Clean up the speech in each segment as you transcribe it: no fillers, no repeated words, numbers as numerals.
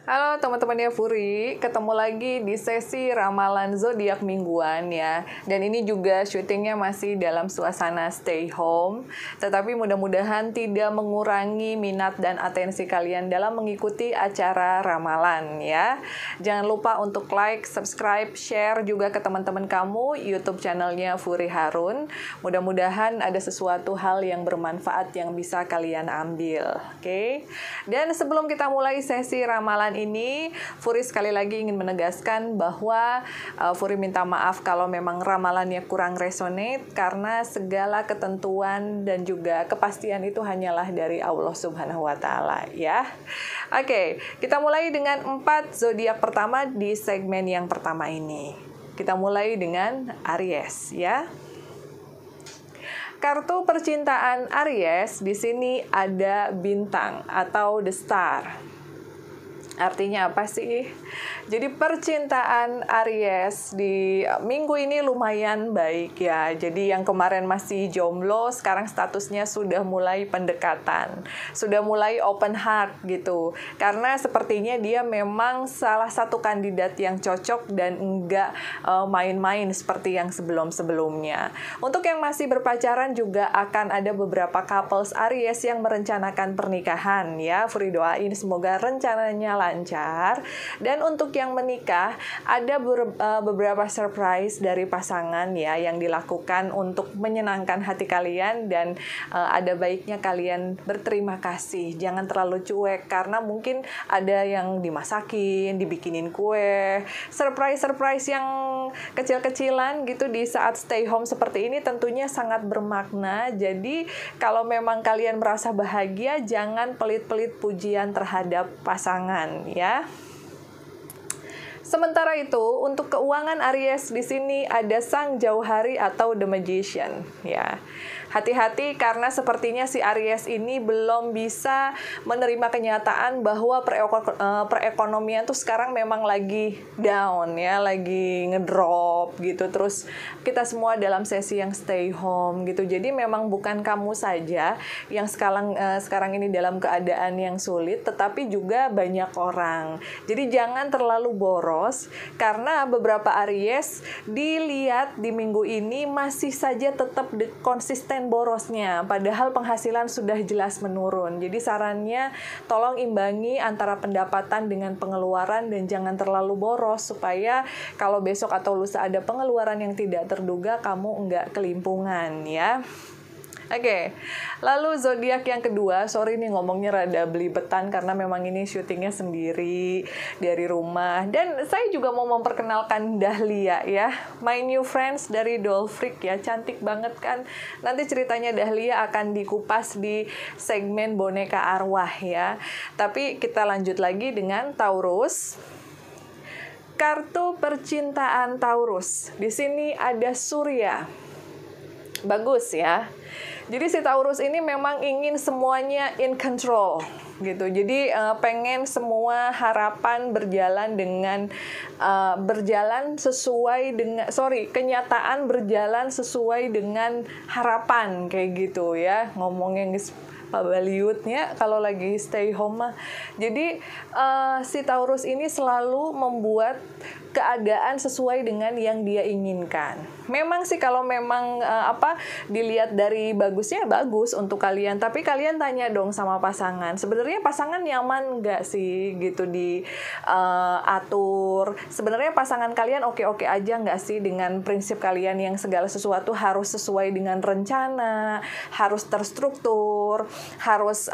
Halo teman-temannya Furi, ketemu lagi di sesi ramalan zodiak mingguan ya. Dan ini juga syutingnya masih dalam suasana stay home, tetapi mudah-mudahan tidak mengurangi minat dan atensi kalian dalam mengikuti acara ramalan ya. Jangan lupa untuk like, subscribe, share juga ke teman-teman kamu YouTube channelnya Furi Harun. Mudah-mudahan ada sesuatu hal yang bermanfaat yang bisa kalian ambil, oke? Dan sebelum kita mulai sesi ramalan ini, Furi sekali lagi ingin menegaskan bahwa Furi minta maaf kalau memang ramalannya kurang resonate karena segala ketentuan dan juga kepastian itu hanyalah dari Allah Subhanahu wa taala ya. Oke, kita mulai dengan 4 zodiak pertama di segmen yang pertama ini. Kita mulai dengan Aries ya. Kartu percintaan Aries di sini ada bintang atau the star. Artinya apa sih? Jadi percintaan Aries di minggu ini lumayan baik ya. Jadi yang kemarin masih jomblo, sekarang statusnya sudah mulai pendekatan. Sudah mulai open heart gitu. Karena sepertinya dia memang salah satu kandidat yang cocok dan enggak main-main seperti yang sebelum-sebelumnya. Untuk yang masih berpacaran juga akan ada beberapa couples Aries yang merencanakan pernikahan ya. Furi doain semoga rencananya lancar. Dan untuk yang menikah ada beberapa surprise dari pasangan ya yang dilakukan untuk menyenangkan hati kalian, dan ada baiknya kalian berterima kasih, jangan terlalu cuek karena mungkin ada yang dimasakin, dibikinin kue, surprise yang kecil-kecilan gitu di saat stay home seperti ini tentunya sangat bermakna. Jadi kalau memang kalian merasa bahagia, jangan pelit-pelit pujian terhadap pasangan ya. Sementara itu, untuk keuangan Aries di sini ada Sang Jauhari atau The Magician ya. Hati-hati karena sepertinya si Aries ini belum bisa menerima kenyataan bahwa perekonomian tuh sekarang memang lagi down ya, lagi ngedrop gitu. Terus kita semua dalam sesi yang stay home gitu. Jadi memang bukan kamu saja yang sekarang ini dalam keadaan yang sulit, tetapi juga banyak orang. Jadi jangan terlalu boros karena beberapa Aries dilihat di minggu ini masih saja tetap konsisten borosnya, padahal penghasilan sudah jelas menurun. Jadi sarannya tolong imbangi antara pendapatan dengan pengeluaran dan jangan terlalu boros supaya kalau besok atau lusa ada pengeluaran yang tidak terduga kamu enggak kelimpungan ya. Oke, lalu zodiak yang kedua, sorry nih ngomongnya rada belibetan karena memang ini syutingnya sendiri dari rumah. Dan saya juga mau memperkenalkan Dahlia ya, my new friends dari Doll Freak ya, cantik banget kan. Nanti ceritanya Dahlia akan dikupas di segmen boneka arwah ya. Tapi kita lanjut lagi dengan Taurus. Kartu percintaan Taurus, di sini ada Surya. Bagus ya. Jadi si Taurus ini memang ingin semuanya in control gitu. Jadi pengen semua harapan kenyataan berjalan sesuai dengan harapan kayak gitu ya. Ngomongnya Pak Baliutnya kalau lagi stay home mah. Jadi si Taurus ini selalu membuat keadaan sesuai dengan yang dia inginkan. Memang sih kalau memang dilihat dari bagusnya bagus untuk kalian, tapi kalian tanya dong sama pasangan, sebenarnya pasangan nyaman nggak sih gitu atur. Sebenarnya pasangan kalian oke-oke aja nggak sih dengan prinsip kalian yang segala sesuatu harus sesuai dengan rencana, harus terstruktur, harus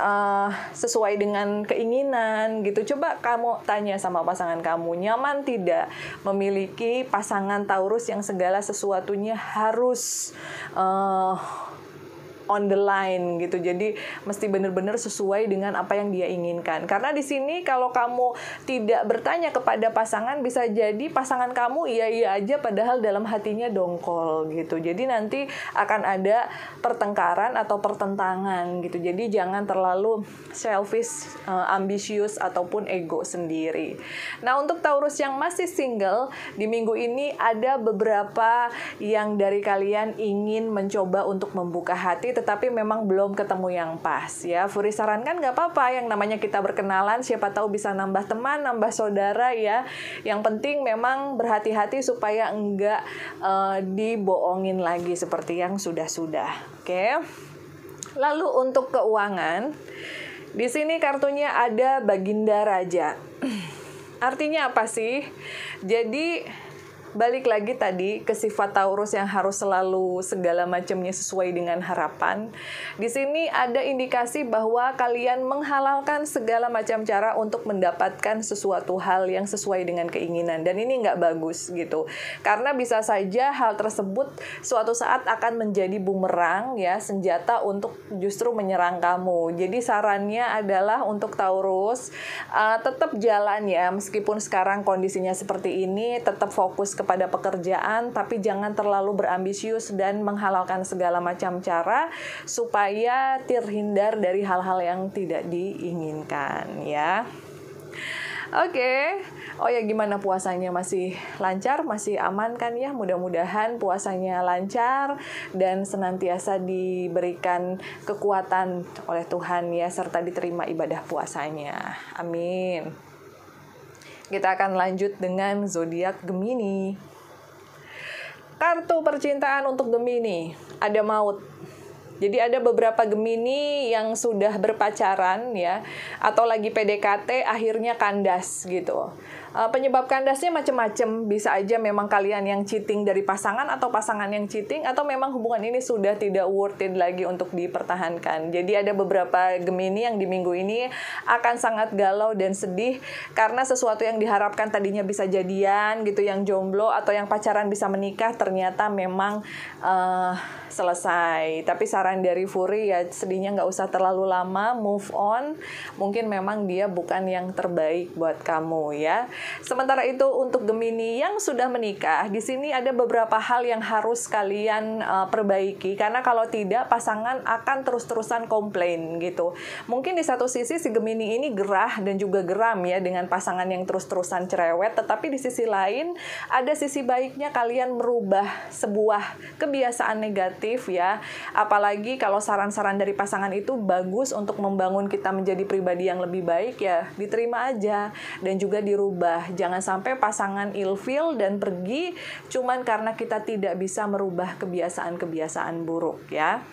sesuai dengan keinginan gitu. Coba kamu tanya sama pasangan kamu, nyaman tidak memiliki pasangan Taurus yang segala sesuatunya harus on the line gitu. Jadi mesti benar-benar sesuai dengan apa yang dia inginkan. Karena di sini kalau kamu tidak bertanya kepada pasangan, bisa jadi pasangan kamu iya-iya aja padahal dalam hatinya dongkol gitu. Jadi nanti akan ada pertengkaran atau pertentangan gitu. Jadi jangan terlalu selfish, ambisius ataupun ego sendiri. Nah, untuk Taurus yang masih single, di minggu ini ada beberapa yang dari kalian ingin mencoba untuk membuka hati, tetapi memang belum ketemu yang pas ya. Furi sarankan nggak apa-apa, yang namanya kita berkenalan, siapa tahu bisa nambah teman, nambah saudara ya. Yang penting memang berhati-hati supaya enggak dibohongin lagi seperti yang sudah-sudah. Oke. Lalu untuk keuangan, di sini kartunya ada Baginda Raja. Artinya apa sih? Jadi balik lagi tadi ke sifat Taurus yang harus selalu segala macamnya sesuai dengan harapan. Di sini ada indikasi bahwa kalian menghalalkan segala macam cara untuk mendapatkan sesuatu hal yang sesuai dengan keinginan. Dan ini nggak bagus gitu. Karena bisa saja hal tersebut suatu saat akan menjadi bumerang ya, senjata untuk justru menyerang kamu. Jadi sarannya adalah untuk Taurus, tetap jalan ya, meskipun sekarang kondisinya seperti ini, tetap fokus kepada pekerjaan, tapi jangan terlalu berambisius dan menghalalkan segala macam cara supaya terhindar dari hal-hal yang tidak diinginkan ya. Oke. Oh ya, gimana puasanya? Masih lancar? Masih aman kan ya? Mudah-mudahan puasanya lancar dan senantiasa diberikan kekuatan oleh Tuhan ya, serta diterima ibadah puasanya. Amin. Kita akan lanjut dengan zodiak Gemini. Kartu percintaan untuk Gemini, ada maut. Jadi ada beberapa Gemini yang sudah berpacaran ya, atau lagi PDKT akhirnya kandas gitu. Penyebab kandasnya macam-macam, bisa aja memang kalian yang cheating dari pasangan atau pasangan yang cheating, atau memang hubungan ini sudah tidak worth it lagi untuk dipertahankan. Jadi ada beberapa Gemini yang di minggu ini akan sangat galau dan sedih karena sesuatu yang diharapkan tadinya bisa jadian gitu, yang jomblo atau yang pacaran bisa menikah, ternyata memang selesai. Tapi saran dari Furi ya, sedihnya nggak usah terlalu lama, move on. Mungkin memang dia bukan yang terbaik buat kamu ya. Sementara itu untuk Gemini yang sudah menikah, di sini ada beberapa hal yang harus kalian perbaiki, karena kalau tidak pasangan akan terus-terusan komplain gitu. Mungkin di satu sisi si Gemini ini gerah dan juga geram ya dengan pasangan yang terus-terusan cerewet, tetapi di sisi lain ada sisi baiknya kalian merubah sebuah kebiasaan negatif ya. Apalagi kalau saran-saran dari pasangan itu bagus untuk membangun kita menjadi pribadi yang lebih baik ya, diterima aja dan juga dirubah. Jangan sampai pasangan ilfeel dan pergi cuman karena kita tidak bisa merubah kebiasaan-kebiasaan buruk ya.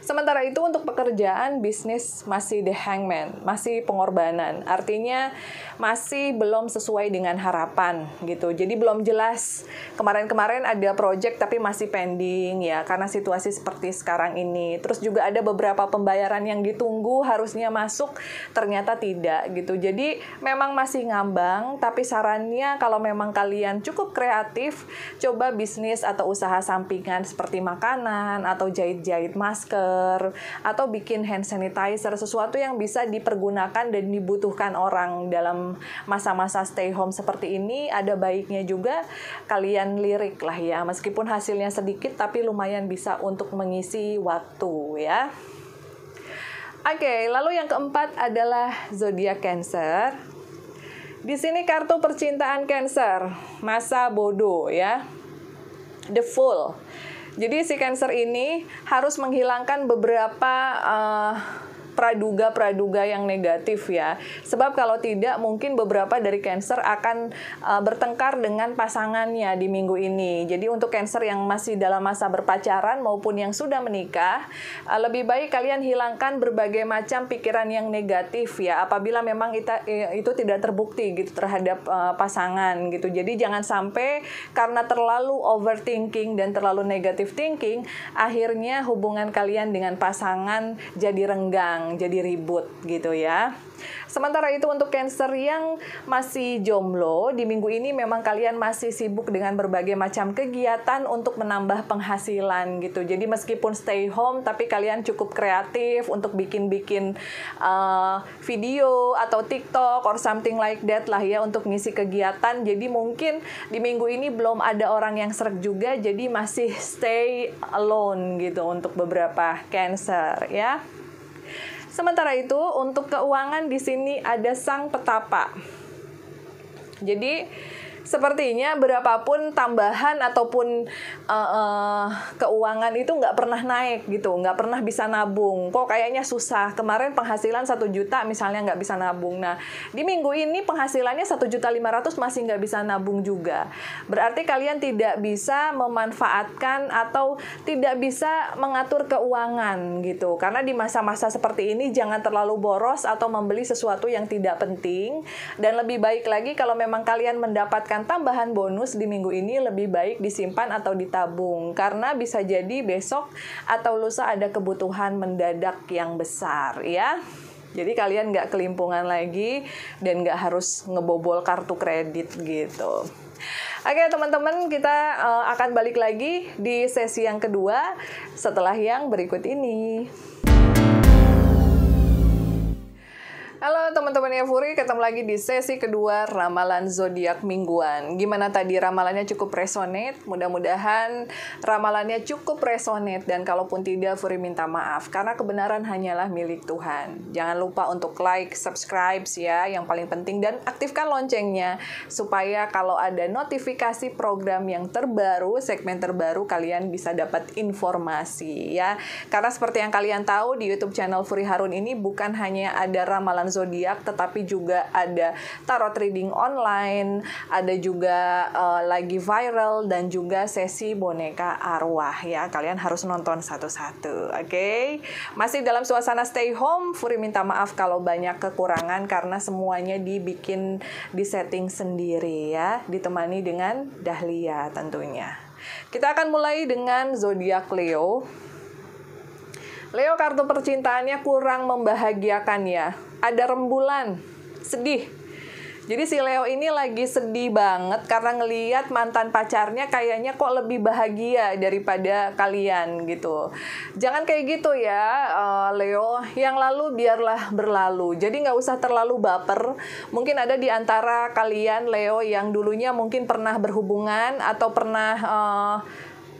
Sementara itu untuk pekerjaan, bisnis masih the hangman, masih pengorbanan. Artinya masih belum sesuai dengan harapan gitu. Jadi belum jelas. Kemarin-kemarin ada project tapi masih pending ya karena situasi seperti sekarang ini. Terus juga ada beberapa pembayaran yang ditunggu harusnya masuk, ternyata tidak gitu. Jadi memang masih ngambang, tapi sarannya kalau memang kalian cukup kreatif, coba bisnis atau usaha sampingan seperti makanan atau jahit-jahit masker atau bikin hand sanitizer, sesuatu yang bisa dipergunakan dan dibutuhkan orang dalam masa-masa stay home seperti ini. Ada baiknya juga kalian lirik lah ya, meskipun hasilnya sedikit tapi lumayan bisa untuk mengisi waktu ya. Oke, lalu yang keempat adalah zodiak Cancer. Di sini kartu percintaan Cancer, masa bodoh ya, the Fool. Jadi si Cancer ini harus menghilangkan beberapa praduga-praduga yang negatif ya. Sebab kalau tidak mungkin beberapa dari Cancer akan bertengkar dengan pasangannya di minggu ini. Jadi untuk Cancer yang masih dalam masa berpacaran maupun yang sudah menikah, lebih baik kalian hilangkan berbagai macam pikiran yang negatif ya. Apabila memang itu tidak terbukti gitu terhadap pasangan gitu. Jadi jangan sampai karena terlalu overthinking dan terlalu negative thinking, akhirnya hubungan kalian dengan pasangan jadi renggang, jadi ribut gitu ya. Sementara itu untuk Cancer yang masih jomblo, di minggu ini memang kalian masih sibuk dengan berbagai macam kegiatan untuk menambah penghasilan gitu. Jadi meskipun stay home, tapi kalian cukup kreatif untuk bikin-bikin video atau TikTok or something like that lah ya untuk ngisi kegiatan. Jadi mungkin di minggu ini belum ada orang yang sreg juga, jadi masih stay alone gitu untuk beberapa Cancer ya. Sementara itu untuk keuangan di sini ada Sang Petapa. Jadi Sepertinya berapapun tambahan ataupun keuangan itu nggak pernah naik gitu, nggak pernah bisa nabung. Kok kayaknya susah. Kemarin penghasilan 1 juta misalnya nggak bisa nabung. Nah, di minggu ini penghasilannya 1.500.000 masih nggak bisa nabung juga. Berarti kalian tidak bisa memanfaatkan atau tidak bisa mengatur keuangan gitu. Karena di masa-masa seperti ini jangan terlalu boros atau membeli sesuatu yang tidak penting. Dan lebih baik lagi kalau memang kalian mendapatkan tambahan bonus di minggu ini, lebih baik disimpan atau ditabung karena bisa jadi besok atau lusa ada kebutuhan mendadak yang besar ya. Jadi kalian nggak kelimpungan lagi dan nggak harus ngebobol kartu kredit gitu. Oke teman-teman, kita akan balik lagi di sesi yang kedua setelah yang berikut ini. Halo teman-teman Yafuri, ketemu lagi di sesi kedua ramalan zodiak mingguan. Gimana tadi ramalannya cukup resonate? Mudah-mudahan ramalannya cukup resonate dan kalaupun tidak, Furi minta maaf karena kebenaran hanyalah milik Tuhan. Jangan lupa untuk like, subscribe ya, yang paling penting, dan aktifkan loncengnya supaya kalau ada notifikasi program yang terbaru, segmen terbaru, kalian bisa dapat informasi ya. Karena seperti yang kalian tahu di YouTube channel Furi Harun ini bukan hanya ada ramalan zodiak, tetapi juga ada tarot reading online, ada juga lagi viral, dan juga sesi boneka arwah ya. Kalian harus nonton satu-satu, oke? Masih dalam suasana stay home, Furi minta maaf kalau banyak kekurangan karena semuanya dibikin di setting sendiri ya, ditemani dengan Dahlia tentunya. Kita akan mulai dengan zodiak Leo. Leo, kartu percintaannya kurang membahagiakan ya. Ada rembulan, sedih. Jadi si Leo ini lagi sedih banget karena ngelihat mantan pacarnya kayaknya kok lebih bahagia daripada kalian gitu. Jangan kayak gitu ya Leo, yang lalu biarlah berlalu. Jadi nggak usah terlalu baper. Mungkin ada di antara kalian Leo yang dulunya mungkin pernah berhubungan atau pernah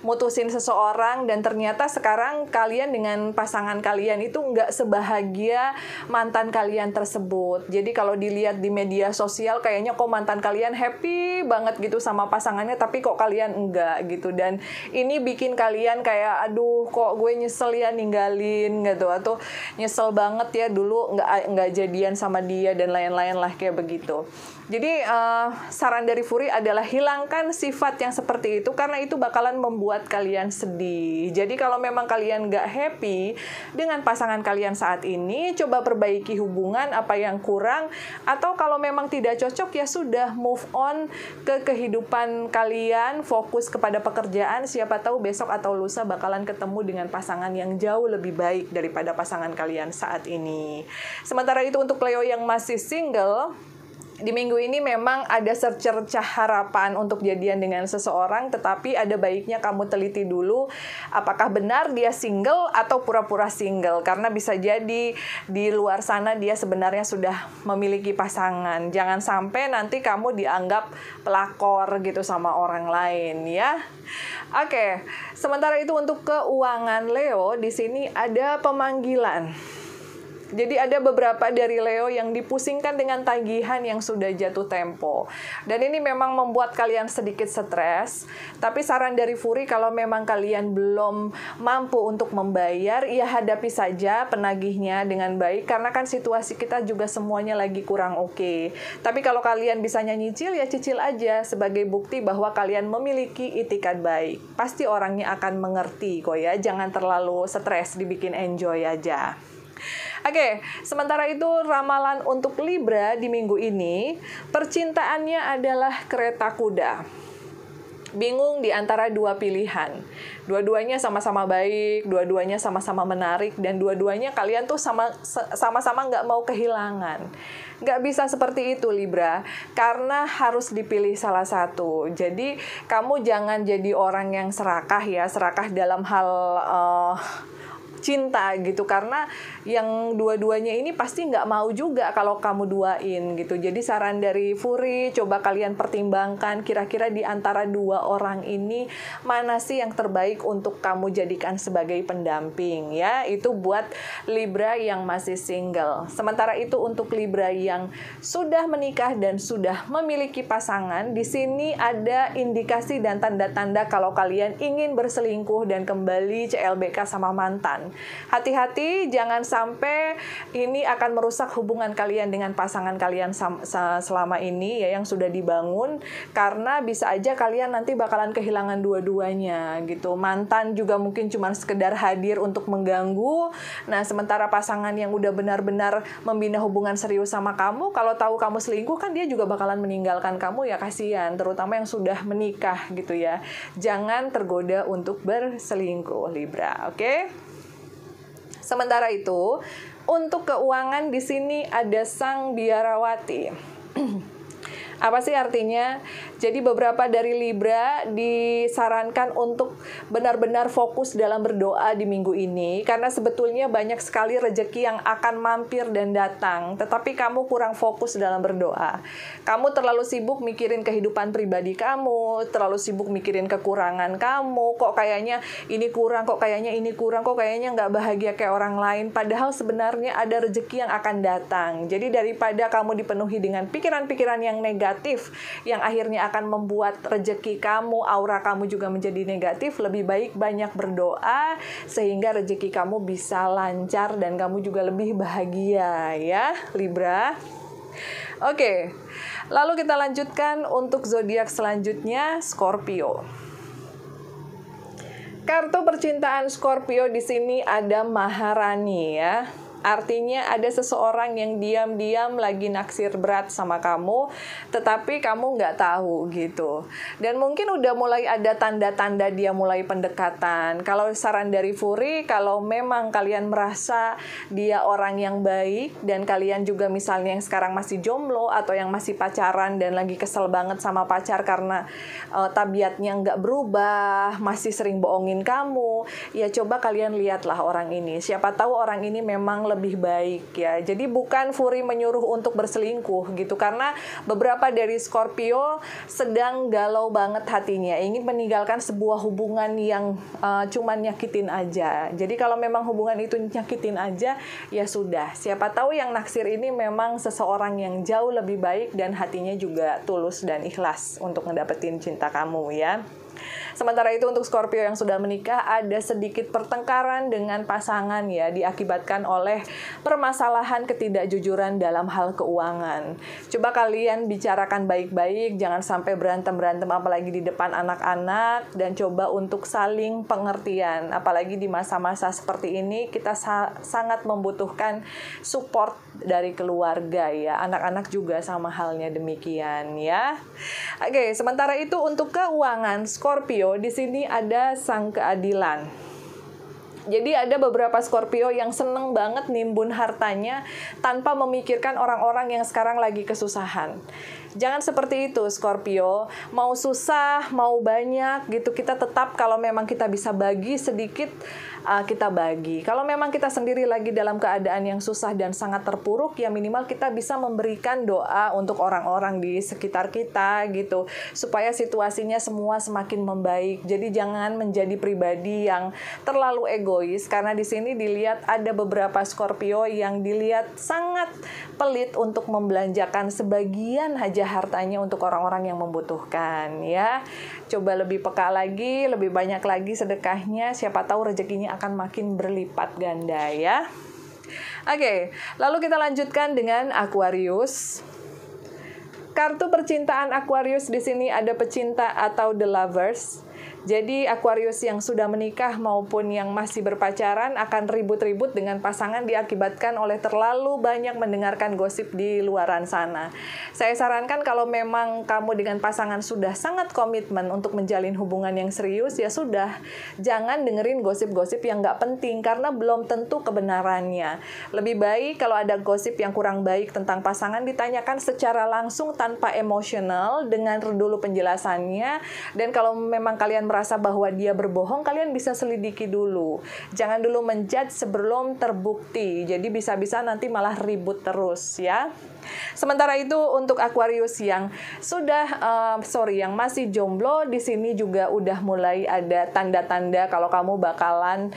mutusin seseorang dan ternyata sekarang kalian dengan pasangan kalian itu nggak sebahagia mantan kalian tersebut. Jadi kalau dilihat di media sosial kayaknya kok mantan kalian happy banget gitu sama pasangannya, tapi kok kalian enggak gitu. Dan ini bikin kalian kayak aduh kok gue nyesel ya ninggalin gitu, atau nyesel banget ya dulu nggak jadian sama dia dan lain-lain lah kayak begitu. Jadi saran dari Furi adalah hilangkan sifat yang seperti itu karena itu bakalan membuat kalian sedih. Jadi kalau memang kalian nggak happy dengan pasangan kalian saat ini, coba perbaiki hubungan apa yang kurang, atau kalau memang tidak cocok ya sudah move on ke kehidupan kalian, fokus kepada pekerjaan, siapa tahu besok atau lusa bakalan ketemu dengan pasangan yang jauh lebih baik daripada pasangan kalian saat ini. Sementara itu untuk Leo yang masih single, di minggu ini memang ada secercah harapan untuk jadian dengan seseorang, tetapi ada baiknya kamu teliti dulu apakah benar dia single atau pura-pura single, karena bisa jadi di luar sana dia sebenarnya sudah memiliki pasangan. Jangan sampai nanti kamu dianggap pelakor gitu sama orang lain ya. Oke, sementara itu untuk keuangan Leo, di sini ada pemanggilan. Jadi ada beberapa dari Leo yang dipusingkan dengan tagihan yang sudah jatuh tempo. Dan ini memang membuat kalian sedikit stres. Tapi saran dari Furi, kalau memang kalian belum mampu untuk membayar, ya hadapi saja penagihnya dengan baik. Karena kan situasi kita juga semuanya lagi kurang oke. Tapi kalau kalian bisanya nyicil, ya cicil aja. Sebagai bukti bahwa kalian memiliki itikad baik. Pasti orangnya akan mengerti kok ya. Jangan terlalu stres, dibikin enjoy aja. Oke, sementara itu ramalan untuk Libra di minggu ini, percintaannya adalah kereta kuda. Bingung di antara dua pilihan. Dua-duanya sama-sama baik, dua-duanya sama-sama menarik, dan dua-duanya kalian tuh sama-sama nggak mau kehilangan. Nggak bisa seperti itu Libra, karena harus dipilih salah satu. Jadi kamu jangan jadi orang yang serakah ya, serakah dalam hal cinta gitu, karena yang dua-duanya ini pasti nggak mau juga kalau kamu duain gitu. Jadi saran dari Furi, coba kalian pertimbangkan kira-kira di antara dua orang ini mana sih yang terbaik untuk kamu jadikan sebagai pendamping ya. Itu buat Libra yang masih single. Sementara itu untuk Libra yang sudah menikah dan sudah memiliki pasangan, di sini ada indikasi dan tanda-tanda kalau kalian ingin berselingkuh dan kembali CLBK sama mantan. Hati-hati, jangan sampai ini akan merusak hubungan kalian dengan pasangan kalian selama ini ya yang sudah dibangun, karena bisa aja kalian nanti bakalan kehilangan dua-duanya gitu. Mantan juga mungkin cuma sekedar hadir untuk mengganggu. Nah, sementara pasangan yang udah benar-benar membina hubungan serius sama kamu, kalau tahu kamu selingkuh kan dia juga bakalan meninggalkan kamu ya, kasihan, terutama yang sudah menikah gitu ya. Jangan tergoda untuk berselingkuh Libra, oke? Sementara itu, untuk keuangan di sini ada Sang Biarawati. Apa sih artinya? Jadi beberapa dari Libra disarankan untuk benar-benar fokus dalam berdoa di minggu ini, karena sebetulnya banyak sekali rezeki yang akan mampir dan datang, tetapi kamu kurang fokus dalam berdoa. Kamu terlalu sibuk mikirin kehidupan pribadi kamu, terlalu sibuk mikirin kekurangan kamu, kok kayaknya ini kurang, kok kayaknya ini kurang, kok kayaknya nggak bahagia kayak orang lain, padahal sebenarnya ada rezeki yang akan datang. Jadi daripada kamu dipenuhi dengan pikiran-pikiran yang negatif, yang akhirnya akan membuat rezeki kamu, aura kamu juga menjadi negatif, lebih baik banyak berdoa sehingga rezeki kamu bisa lancar dan kamu juga lebih bahagia ya Libra. Oke, lalu kita lanjutkan untuk zodiak selanjutnya, Scorpio. Kartu percintaan Scorpio di sini ada Maharani ya. Artinya ada seseorang yang diam-diam lagi naksir berat sama kamu, tetapi kamu nggak tahu gitu. Dan mungkin udah mulai ada tanda-tanda dia mulai pendekatan. Kalau saran dari Furi, kalau memang kalian merasa dia orang yang baik, dan kalian juga misalnya yang sekarang masih jomblo, atau yang masih pacaran dan lagi kesel banget sama pacar karena tabiatnya nggak berubah, masih sering bohongin kamu, ya coba kalian lihatlah orang ini. Siapa tahu orang ini memang lebih baik ya. Jadi bukan Furi menyuruh untuk berselingkuh gitu, karena beberapa dari Scorpio sedang galau banget hatinya, ingin meninggalkan sebuah hubungan yang cuman nyakitin aja. Jadi kalau memang hubungan itu nyakitin aja, ya sudah. Siapa tahu yang naksir ini memang seseorang yang jauh lebih baik dan hatinya juga tulus dan ikhlas untuk ngedapetin cinta kamu ya. Sementara itu untuk Scorpio yang sudah menikah, ada sedikit pertengkaran dengan pasangan ya, diakibatkan oleh permasalahan ketidakjujuran dalam hal keuangan. Coba kalian bicarakan baik-baik, jangan sampai berantem-berantem apalagi di depan anak-anak, dan coba untuk saling pengertian. Apalagi di masa-masa seperti ini kita sangat membutuhkan support dari keluarga ya. Anak-anak juga sama halnya demikian ya. Oke, sementara itu untuk keuangan Scorpio, di sini ada Sang Keadilan. Jadi ada beberapa Scorpio yang seneng banget nimbun hartanya tanpa memikirkan orang-orang yang sekarang lagi kesusahan. Jangan seperti itu Scorpio, mau susah, mau banyak gitu, kita tetap kalau memang kita bisa bagi sedikit, kita bagi. Kalau memang kita sendiri lagi dalam keadaan yang susah dan sangat terpuruk, ya minimal kita bisa memberikan doa untuk orang-orang di sekitar kita gitu, supaya situasinya semua semakin membaik. Jadi jangan menjadi pribadi yang terlalu egois, karena di sini dilihat ada beberapa Scorpio yang dilihat sangat pelit untuk membelanjakan sebagian aja hartanya untuk orang-orang yang membutuhkan ya. Coba lebih peka lagi, lebih banyak lagi sedekahnya, siapa tahu rezekinya akan makin berlipat ganda ya. Oke, lalu kita lanjutkan dengan Aquarius. Kartu percintaan Aquarius di sini ada pecinta atau the lovers. Jadi Aquarius yang sudah menikah maupun yang masih berpacaran akan ribut-ribut dengan pasangan diakibatkan oleh terlalu banyak mendengarkan gosip di luaran sana. Saya sarankan kalau memang kamu dengan pasangan sudah sangat komitmen untuk menjalin hubungan yang serius, ya sudah, jangan dengerin gosip-gosip yang nggak penting karena belum tentu kebenarannya. Lebih baik kalau ada gosip yang kurang baik tentang pasangan ditanyakan secara langsung tanpa emosional dengan dulu penjelasannya, dan kalau memang kalian merasa bahwa dia berbohong, kalian bisa selidiki dulu. Jangan dulu menjudge sebelum terbukti. Jadi bisa-bisa nanti malah ribut terus ya. Sementara itu untuk Aquarius yang yang masih jomblo, di sini juga udah mulai ada tanda-tanda kalau kamu bakalan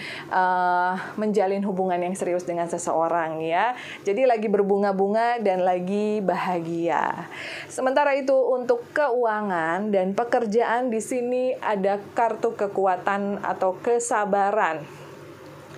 menjalin hubungan yang serius dengan seseorang ya. Jadi lagi berbunga-bunga dan lagi bahagia. Sementara itu untuk keuangan dan pekerjaan, di sini ada kartu kekuatan atau kesabaran.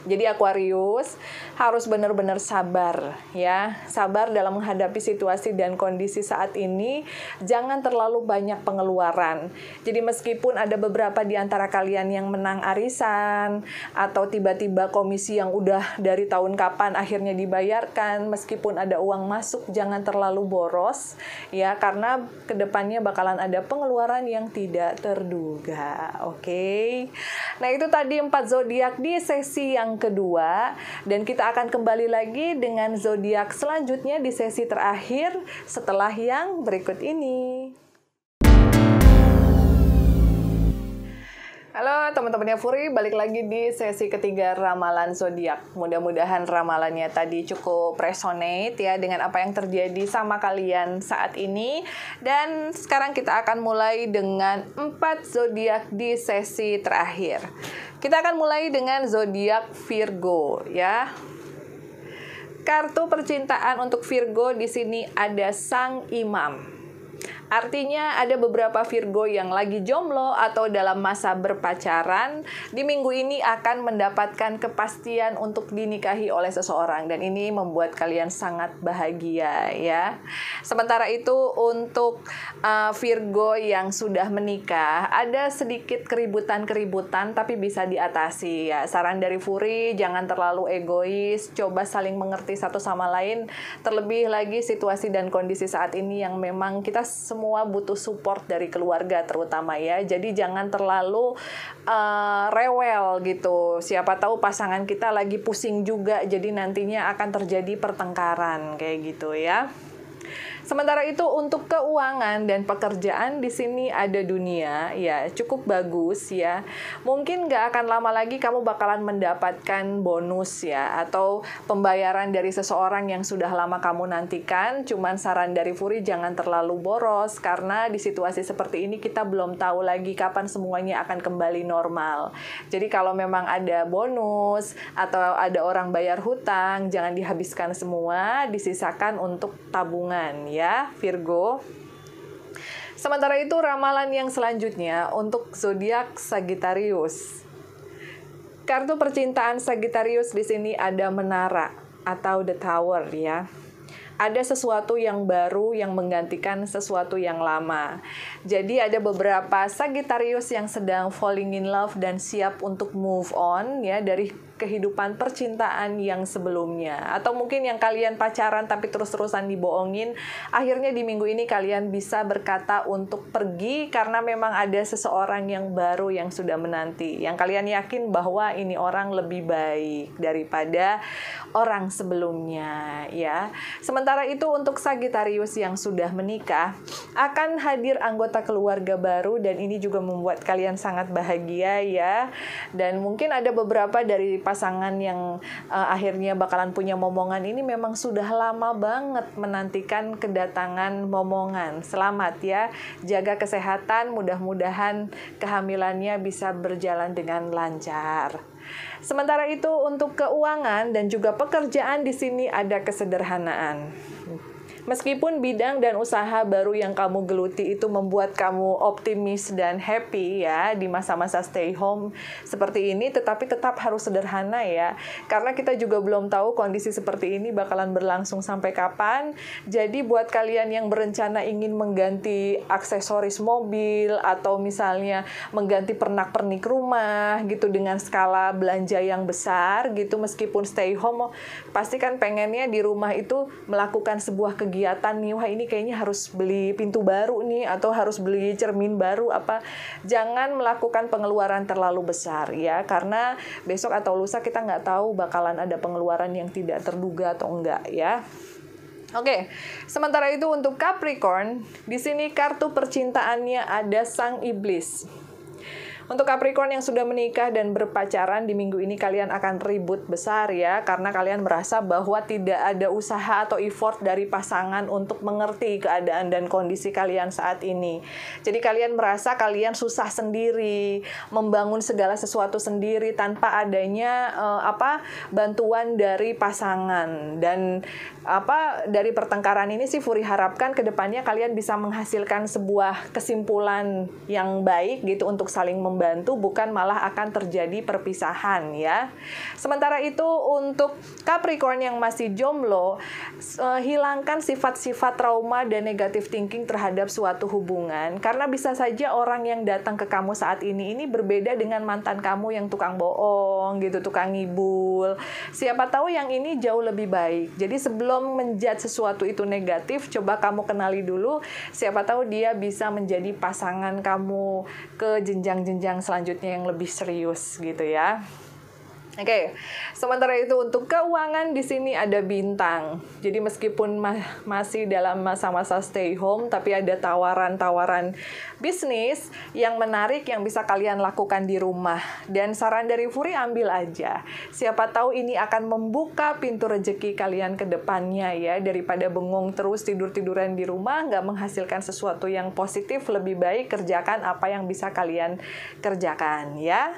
Jadi Aquarius harus benar-benar sabar ya. Sabar dalam menghadapi situasi dan kondisi saat ini. Jangan terlalu banyak pengeluaran. Jadi meskipun ada beberapa di antara kalian yang menang arisan atau tiba-tiba komisi yang udah dari tahun kapan akhirnya dibayarkan, meskipun ada uang masuk, jangan terlalu boros ya, karena kedepannya bakalan ada pengeluaran yang tidak terduga. Oke. Nah, itu tadi 4 zodiak di sesi yang kedua, dan kita akan kembali lagi dengan zodiak selanjutnya di sesi terakhir setelah yang berikut ini. Halo teman-temannya Furi, balik lagi di sesi ketiga ramalan zodiak. Mudah-mudahan ramalannya tadi cukup resonate ya dengan apa yang terjadi sama kalian saat ini. Dan sekarang kita akan mulai dengan 4 zodiak di sesi terakhir. Kita akan mulai dengan zodiak Virgo ya. Kartu percintaan untuk Virgo di sini ada Sang Imam. Artinya ada beberapa Virgo yang lagi jomblo atau dalam masa berpacaran, di minggu ini akan mendapatkan kepastian untuk dinikahi oleh seseorang, dan ini membuat kalian sangat bahagia ya. Sementara itu untuk Virgo yang sudah menikah, ada sedikit keributan-keributan tapi bisa diatasi ya. Saran dari Furi, jangan terlalu egois, coba saling mengerti satu sama lain, terlebih lagi situasi dan kondisi saat ini yang memang kita semua butuh support dari keluarga terutama ya. Jadi jangan terlalu rewel gitu. Siapa tahu pasangan kita lagi pusing juga, jadi nantinya akan terjadi pertengkaran kayak gitu ya. Sementara itu untuk keuangan dan pekerjaan di sini ada Dunia, ya cukup bagus ya. Mungkin nggak akan lama lagi kamu bakalan mendapatkan bonus ya, atau pembayaran dari seseorang yang sudah lama kamu nantikan. Cuman saran dari Furi, jangan terlalu boros, karena di situasi seperti ini kita belum tahu lagi kapan semuanya akan kembali normal. Jadi kalau memang ada bonus atau ada orang bayar hutang, jangan dihabiskan semua, disisakan untuk tabungan ya Virgo. Sementara itu ramalan yang selanjutnya untuk zodiak Sagittarius. Kartu percintaan Sagittarius di sini ada menara atau the tower ya. Ada sesuatu yang baru yang menggantikan sesuatu yang lama. Jadi ada beberapa Sagittarius yang sedang falling in love dan siap untuk move on ya dari kehidupan percintaan yang sebelumnya. Atau mungkin yang kalian pacaran tapi terus-terusan dibohongin, akhirnya di minggu ini kalian bisa berkata untuk pergi karena memang ada seseorang yang baru yang sudah menanti. Yang kalian yakin bahwa ini orang lebih baik daripada orang sebelumnya ya. Sementara itu untuk Sagittarius yang sudah menikah, akan hadir anggota keluarga baru, dan ini juga membuat kalian sangat bahagia ya. Dan mungkin ada beberapa dari pasangan yang akhirnya bakalan punya momongan ini memang sudah lama banget menantikan kedatangan momongan. Selamat ya, jaga kesehatan, mudah-mudahan kehamilannya bisa berjalan dengan lancar. Sementara itu untuk keuangan dan juga pekerjaan di sini ada kesederhanaan. Meskipun bidang dan usaha baru yang kamu geluti itu membuat kamu optimis dan happy ya di masa-masa stay home seperti ini, tetapi tetap harus sederhana ya. Karena kita juga belum tahu kondisi seperti ini bakalan berlangsung sampai kapan. Jadi buat kalian yang berencana ingin mengganti aksesoris mobil atau misalnya mengganti pernak-pernik rumah gitu dengan skala belanja yang besar gitu, meskipun stay home, pasti kan pengennya di rumah itu melakukan sebuah kegiatan nih, wah ini kayaknya harus beli pintu baru nih atau harus beli cermin baru apa. Jangan melakukan pengeluaran terlalu besar ya, karena besok atau lusa kita nggak tahu bakalan ada pengeluaran yang tidak terduga atau enggak ya. Oke, sementara itu untuk Capricorn, di sini kartu percintaannya ada Sang Iblis. Untuk Capricorn yang sudah menikah dan berpacaran, di minggu ini kalian akan ribut besar ya, karena kalian merasa bahwa tidak ada usaha atau effort dari pasangan untuk mengerti keadaan dan kondisi kalian saat ini. Jadi kalian merasa kalian susah sendiri, membangun segala sesuatu sendiri tanpa adanya bantuan dari pasangan. Dan dari pertengkaran ini sih Furi harapkan ke depannya kalian bisa menghasilkan sebuah kesimpulan yang baik gitu untuk saling membantu, bukan malah akan terjadi perpisahan ya. Sementara itu untuk Capricorn yang masih jomblo, hilangkan sifat-sifat trauma dan negative thinking terhadap suatu hubungan, karena bisa saja orang yang datang ke kamu saat ini berbeda dengan mantan kamu yang tukang bohong gitu, tukang ngibul. Siapa tahu yang ini jauh lebih baik. Jadi sebelum menjudge sesuatu itu negatif, coba kamu kenali dulu, siapa tahu dia bisa menjadi pasangan kamu ke jenjang-jenjang selanjutnya yang lebih serius gitu ya. Oke, sementara itu untuk keuangan di sini ada bintang. Jadi meskipun masih dalam masa-masa stay home, tapi ada tawaran-tawaran bisnis yang menarik yang bisa kalian lakukan di rumah. Dan saran dari Furi, ambil aja. Siapa tahu ini akan membuka pintu rezeki kalian ke depannya ya. Daripada bengong terus tidur-tiduran di rumah, nggak menghasilkan sesuatu yang positif, lebih baik kerjakan apa yang bisa kalian kerjakan ya.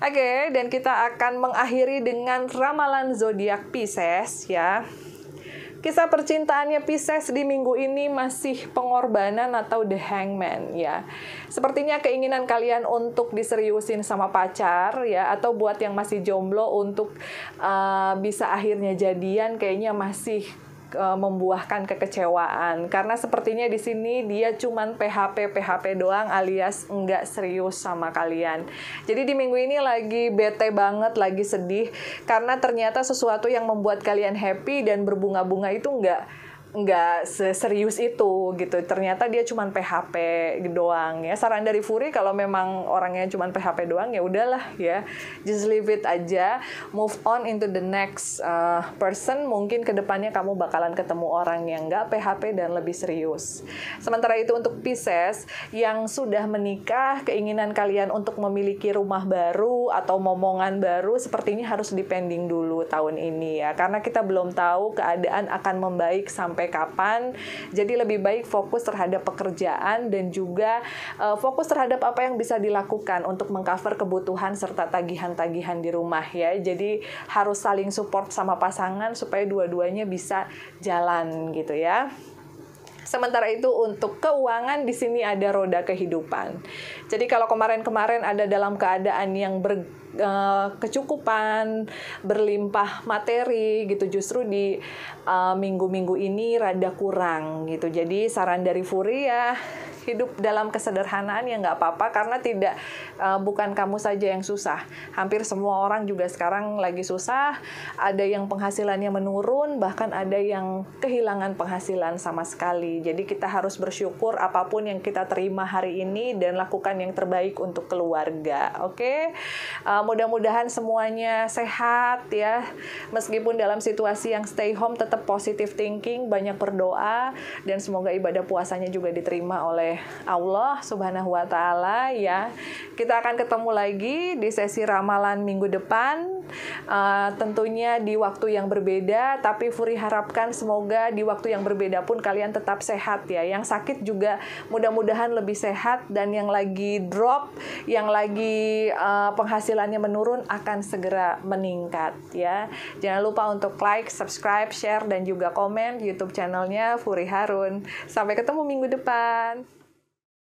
Oke, dan kita akan mengakhiri dengan ramalan zodiak Pisces ya. Kisah percintaannya Pisces di minggu ini masih pengorbanan atau the hangman ya. Sepertinya keinginan kalian untuk diseriusin sama pacar ya, atau buat yang masih jomblo untuk bisa akhirnya jadian kayaknya masih membuahkan kekecewaan, karena sepertinya di sini dia cuman PHP doang alias enggak serius sama kalian. Jadi di minggu ini lagi bete banget, lagi sedih karena ternyata sesuatu yang membuat kalian happy dan berbunga-bunga itu enggak serius itu gitu. Ternyata dia cuman PHP doang ya. Saran dari Furi, kalau memang orangnya cuman PHP doang ya udahlah ya. Just leave it aja. Move on into the next person. Mungkin kedepannya kamu bakalan ketemu orang yang enggak PHP dan lebih serius. Sementara itu untuk Pisces yang sudah menikah, keinginan kalian untuk memiliki rumah baru atau momongan baru sepertinya harus dipending dulu tahun ini ya. Karena kita belum tahu keadaan akan membaik sampai kapan. Jadi lebih baik fokus terhadap pekerjaan dan juga fokus terhadap apa yang bisa dilakukan untuk mengcover kebutuhan serta tagihan-tagihan di rumah ya. Jadi harus saling support sama pasangan supaya dua-duanya bisa jalan gitu ya. Sementara itu untuk keuangan di sini ada roda kehidupan. Jadi kalau kemarin-kemarin ada dalam keadaan yang kecukupan, berlimpah materi gitu, justru di minggu-minggu ini rada kurang gitu. Jadi saran dari Furi ya, hidup dalam kesederhanaan ya nggak apa-apa, karena bukan kamu saja yang susah. Hampir semua orang juga sekarang lagi susah. Ada yang penghasilannya menurun, bahkan ada yang kehilangan penghasilan sama sekali. Jadi kita harus bersyukur apapun yang kita terima hari ini dan lakukan yang terbaik untuk keluarga. Oke? Mudah-mudahan semuanya sehat ya. Meskipun dalam situasi yang stay home, tetap positive thinking, banyak berdoa, dan semoga ibadah puasanya juga diterima oleh Allah Subhanahu wa Ta'ala ya. Kita akan ketemu lagi di sesi ramalan minggu depan, tentunya di waktu yang berbeda, tapi Furi harapkan semoga di waktu yang berbeda pun kalian tetap sehat ya. Yang sakit juga mudah-mudahan lebih sehat, dan yang lagi drop, yang lagi penghasilannya menurun akan segera meningkat ya. Jangan lupa untuk like, subscribe, share, dan juga komen YouTube channelnya Furi Harun. Sampai ketemu minggu depan.